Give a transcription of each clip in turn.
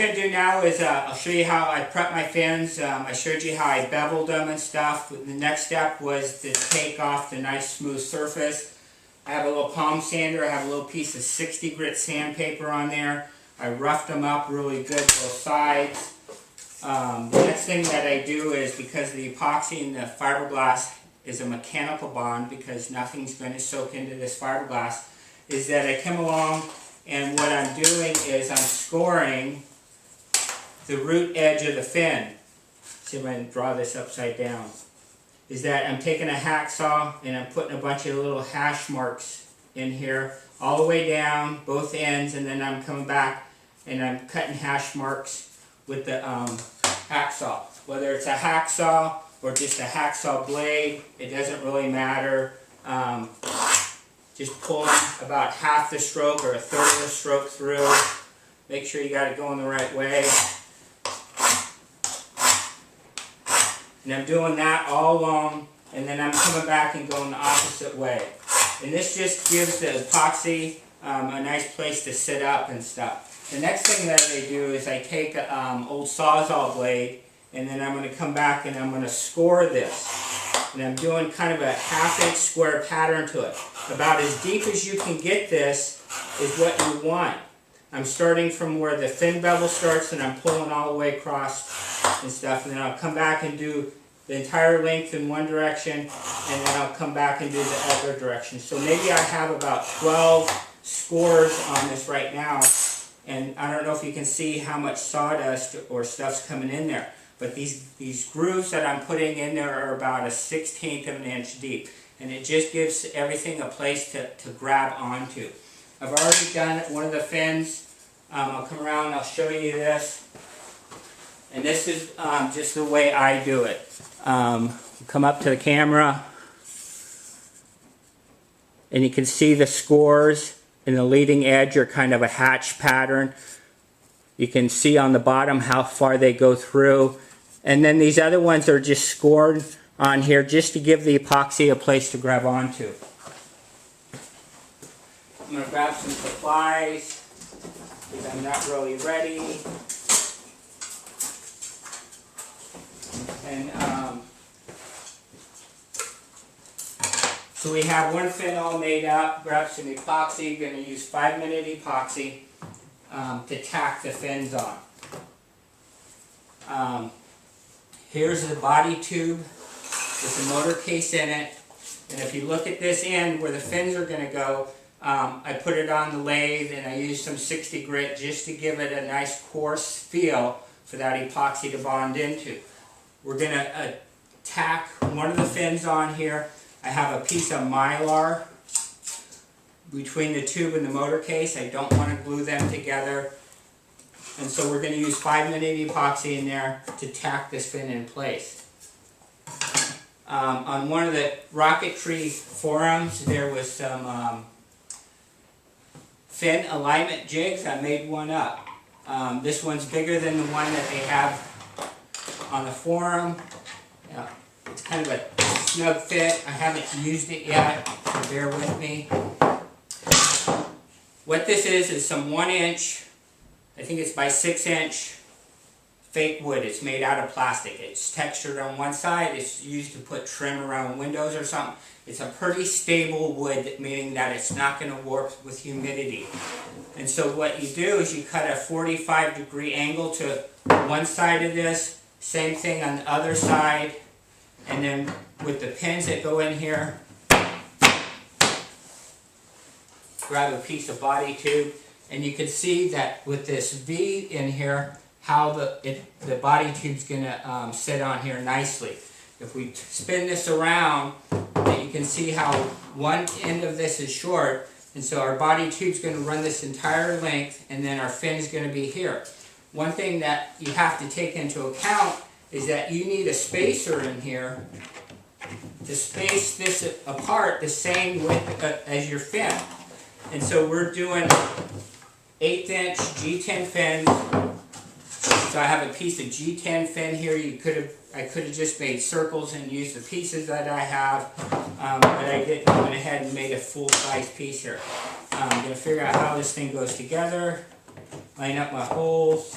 What I'm going to do now is I'll show you how I prep my fins. I showed you how I beveled them and stuff. The next step was to take off the nice smooth surface. I have a little palm sander. I have a little piece of 60 grit sandpaper on there. I roughed them up really good, both sides. The next thing that I do is, because the epoxy and the fiberglass is a mechanical bond, because nothing's going to soak into this fiberglass, is that I come along and what I'm doing is I'm scoring the root edge of the fin. See if I can draw this upside down. Is that I'm taking a hacksaw and I'm putting a bunch of little hash marks in here all the way down both ends, and then I'm coming back and I'm cutting hash marks with the hacksaw. Whether it's a hacksaw or just a hacksaw blade, it doesn't really matter. Just pulling about half the stroke or a third of the stroke through. Make sure you got it going the right way. And I'm doing that all along, and then I'm coming back and going the opposite way. And this just gives the epoxy a nice place to sit up and stuff. The next thing that I do is I take an old Sawzall blade, and then I'm going to come back and I'm going to score this. And I'm doing kind of a ½ inch square pattern to it. About as deep as you can get this is what you want. I'm starting from where the fin bevel starts, and I'm pulling all the way across and stuff, and then I'll come back and do the entire length in one direction, and then I'll come back and do the other direction. So maybe I have about 12 scores on this right now, and I don't know if you can see how much sawdust or stuff's coming in there, but these grooves that I'm putting in there are about a 1/16 of an inch deep, and it just gives everything a place to grab onto. I've already done one of the fins. I'll come around and I'll show you this. And this is just the way I do it. Come up to the camera, and you can see the scores in the leading edge are kind of a hatch pattern. You can see on the bottom how far they go through. And then these other ones are just scored on here just to give the epoxy a place to grab onto. I'm going to grab some supplies because I'm not really ready. And so we have one fin all made up. Grab some epoxy. Going to use 5-minute epoxy to tack the fins on. Here's the body tube with the motor case in it. And if you look at this end where the fins are going to go, I put it on the lathe and I use some 60 grit just to give it a nice coarse feel for that epoxy to bond into. We're going to tack one of the fins on here. I have a piece of Mylar between the tube and the motor case. I don't want to glue them together. And so we're going to use 5-minute epoxy in there to tack this fin in place. On one of the Rocketry forums, there was some fin alignment jigs. I made one up. This one's bigger than the one that they have on the forum. It's kind of a snug fit. I haven't used it yet, so bear with me. What this is some 1-inch, I think it's by 6-inch fake wood. It's made out of plastic. It's textured on one side. It's used to put trim around windows or something. It's a pretty stable wood, meaning that it's not going to warp with humidity. And so what you do is you cut a 45-degree angle to one side of this, same thing on the other side, and then with the pins that go in here, grab a piece of body tube, and you can see that with this V in here, how the body tube's going to sit on here nicely. If we spin this around, you can see how one end of this is short, and so our body tube's going to run this entire length, and then our fin's going to be here. One thing that you have to take into account is that you need a spacer in here to space this apart the same width as your fin. And so we're doing 1/8-inch G10 fins. So I have a piece of G10 fin here. I could have just made circles and used the pieces that I have, but I didn't. I went ahead and made a full-size piece here. I'm going to figure out how this thing goes together, line up my holes,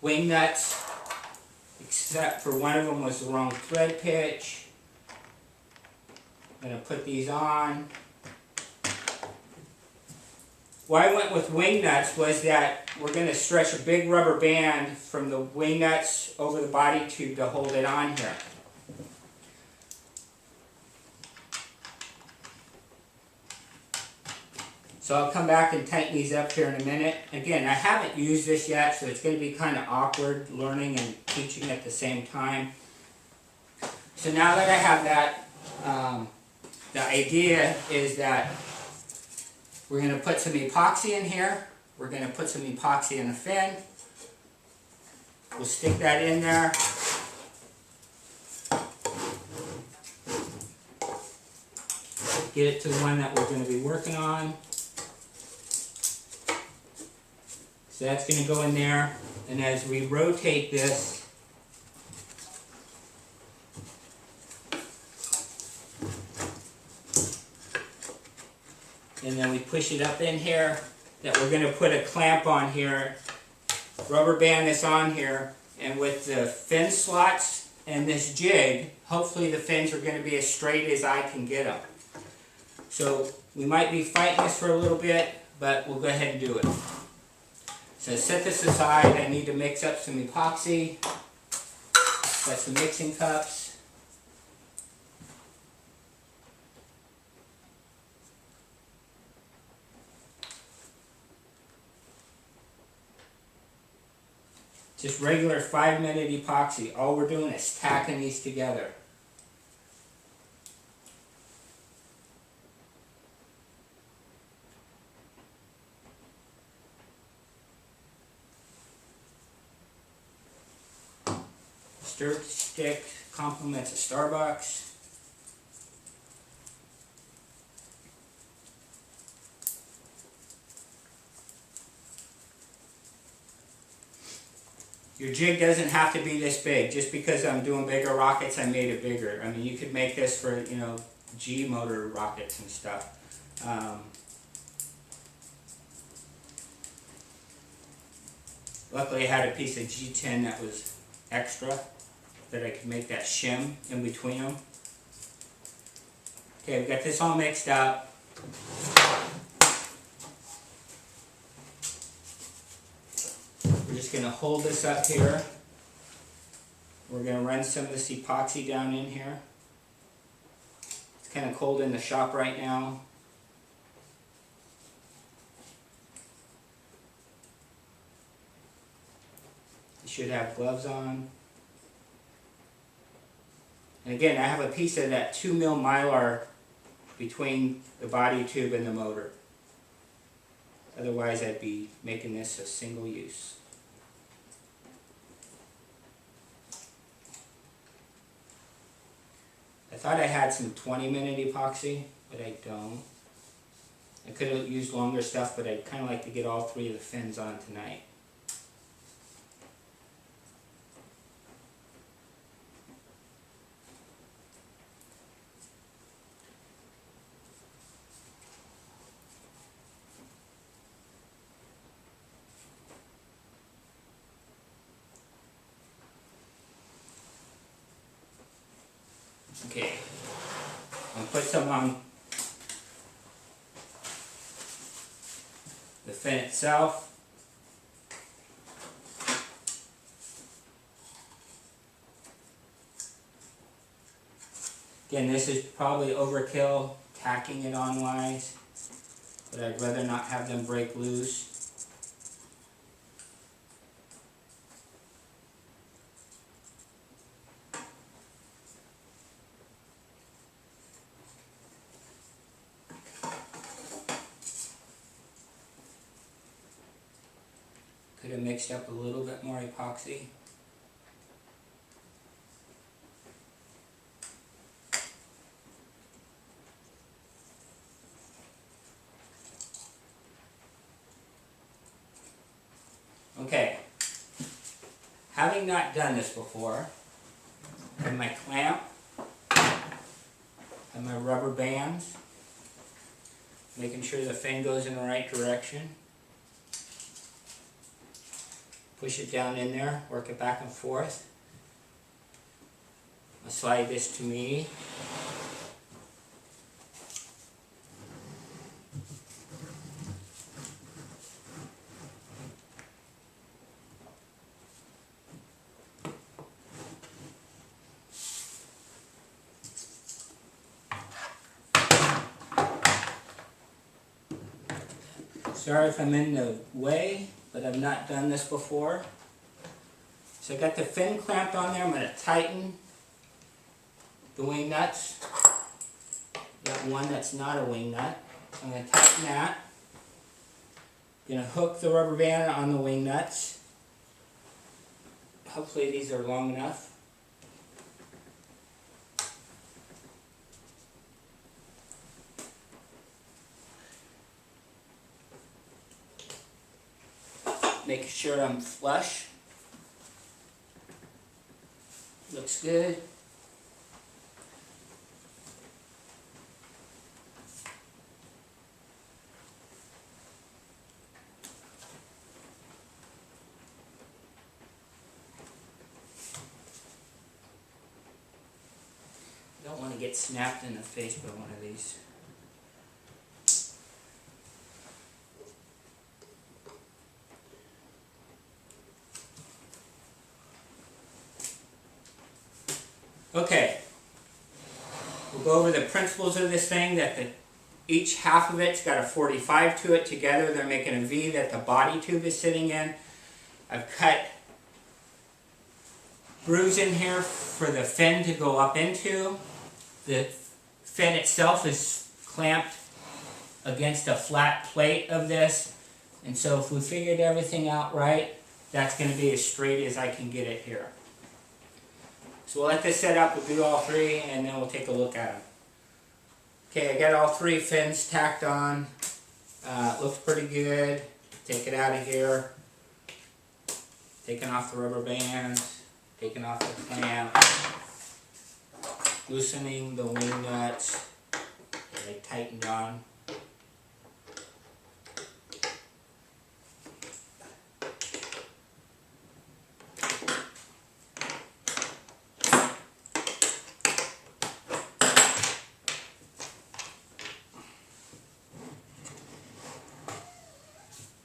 wing nuts, except for one of them was the wrong thread pitch. I'm going to put these on. Why I went with wing nuts was that we're going to stretch a big rubber band from the wing nuts over the body tube to hold it on here. So I'll come back and tighten these up here in a minute. Again, I haven't used this yet, so it's going to be kind of awkward learning and teaching at the same time. So now that I have that, the idea is that we're going to put some epoxy in here. We're going to put some epoxy in the fin. We'll stick that in there. Get it to the one that we're going to be working on. So that's going to go in there, and as we rotate this, and then we push it up in here, that we're going to put a clamp on here, rubber band this on here, and with the fin slots and this jig, hopefully the fins are going to be as straight as I can get them. So we might be fighting this for a little bit, but we'll go ahead and do it. So set this aside. I need to mix up some epoxy. Got some mixing cups. Just regular 5-minute epoxy. All we're doing is tacking these together. Stir stick compliments of Starbucks. Your jig doesn't have to be this big. Just because I'm doing bigger rockets, I made it bigger. I mean, you could make this for, you know, G motor rockets and stuff. Luckily I had a piece of G10 that was extra, that I could make that shim in between them. Okay, we've got this all mixed up. We're just going to hold this up here. We're going to run some of this epoxy down in here. It's kind of cold in the shop right now. You should have gloves on. And again, I have a piece of that 2mm Mylar between the body tube and the motor. Otherwise, I'd be making this a single use. I thought I had some 20-minute epoxy, but I don't. I could have used longer stuff, but I'd kind of like to get all 3 of the fins on tonight. Okay, I'll put some on the fin itself. Again, this is probably overkill tacking it on wise, but I'd rather not have them break loose. Could have mixed up a little bit more epoxy. Okay, having not done this before, I have my clamp, and my rubber bands, making sure the fin goes in the right direction. Push it down in there, work it back and forth. I'll slide this to me. Sorry if I'm in the way, but I've not done this before. So I got the fin clamped on there. I'm going to tighten the wing nuts. Got one that's not a wing nut. I'm going to tighten that. Going to hook the rubber band on the wing nuts. Hopefully these are long enough. Making sure I'm flush. Looks good. Don't want to get snapped in the face by one of these. Okay, we'll go over the principles of this thing, that each half of it's got a 45 to it. Together they're making a V that the body tube is sitting in. I've cut grooves in here for the fin to go up into. The fin itself is clamped against a flat plate of this, and so if we figured everything out right, that's going to be as straight as I can get it here. So we'll let this set up, we'll do all three, and then we'll take a look at them. Okay, I got all three fins tacked on. Looks pretty good. Take it out of here. Taking off the rubber bands. Taking off the clamp. Loosening the wing nuts. They tightened on.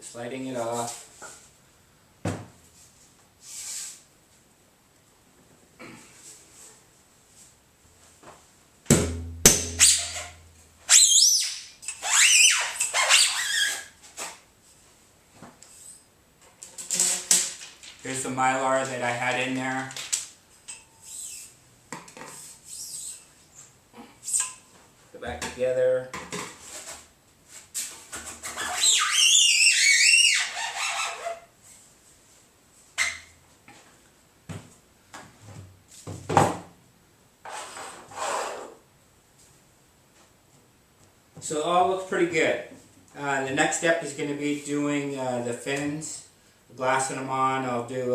Sliding it off. Here's the Mylar that I had in there. Put it back together. So it all looks pretty good. The next step is going to be doing the fins, glassing them on. I'll do